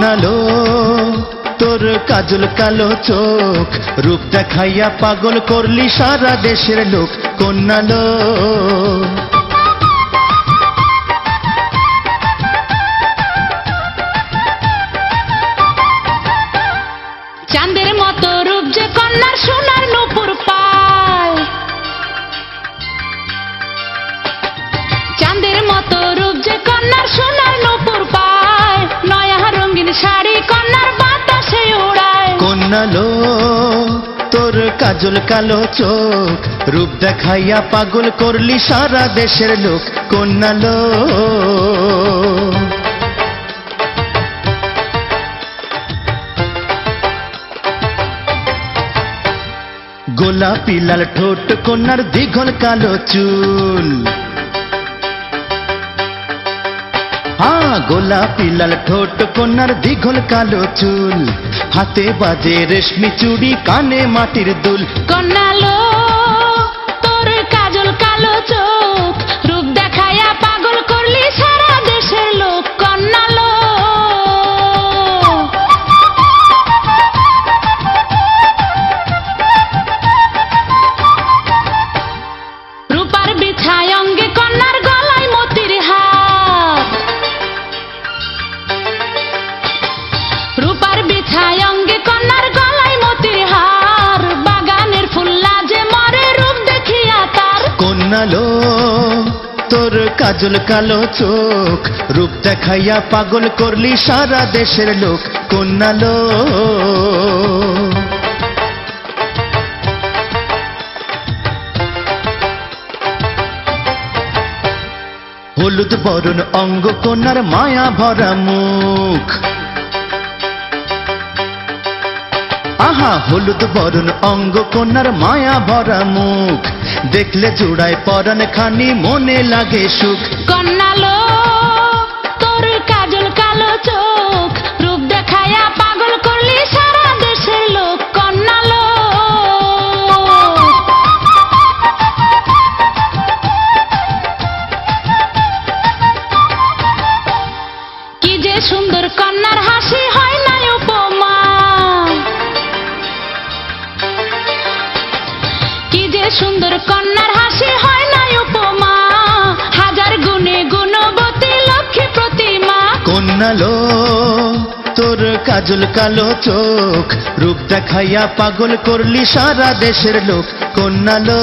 কন্যালো তোর কাজল কালো চোখ, রূপ দেখাইয়া পাগল করলি সারা দেশের লোক। কন্যালো চাঁদের মতো রূপ যে কন্যার সোনার নূপুর পায়, চাঁদের মতো রূপ যে কন্যার সোনার নূপুর পায়, নয়া রঙিন শাড়ি কন্যার বাতাসে উড়ায়। কন্যালো তোর কাজল কালো চোখ, রূপ দেখাইয়া পাগল করলি সারা দেশের লোক। কন্যালো গোলাপি লাল ঠোঁট কন্যার দীঘল কালো চুল, গোলাপি লাল ঠোঁট কন্যার দীঘল কালো চুল, হাতে বাজে রেশমি চুড়ি কানে মাটির দুল। কন্যালো তোর কাজল কালো চোখ, রূপ দেখাইয়া পাগল করলি সারা দেশের লোক। কন্যালো রূপার বিছায় অঙ্গে কন্যার গলায় মতির হার, রূপার বিছায় অঙ্গে কন্যার গলায় মতির হার, বাগানের ফুল লাজে মরে রূপ দেখিয়া তার। কন্যালো তোর কাজল কালো চোখ, রূপ দেখাইয়া পাগল করলি সারা দেশের লোক। কন্যালো হলুদ বরণ অঙ্গ কন্যার মায়া ভরা মুখ, হলুদ বরণ অঙ্গ কন্যার মায়া ভরা মুখ, দেখলে জোড়ায় পরাণ খানি মনে লাগে সুখ। কন্যালো তোর কাজল কালো চোখ, রূপ দেখাইয়া পাগল করলি সারা দেশের লোক। কন্যালো কি যে সুন্দর কন্যার হাসি হয় না উপমা, কি যে সুন্দর কন্যার হাসি হয় না উপমা, হাজার গুণে গুণবতী লক্ষ্মী প্রতিমা। কন্যালো তোর কাজল কালো চোখ, রূপ দেখাইয়া পাগল করলি সারা দেশের লোক। কন্যালো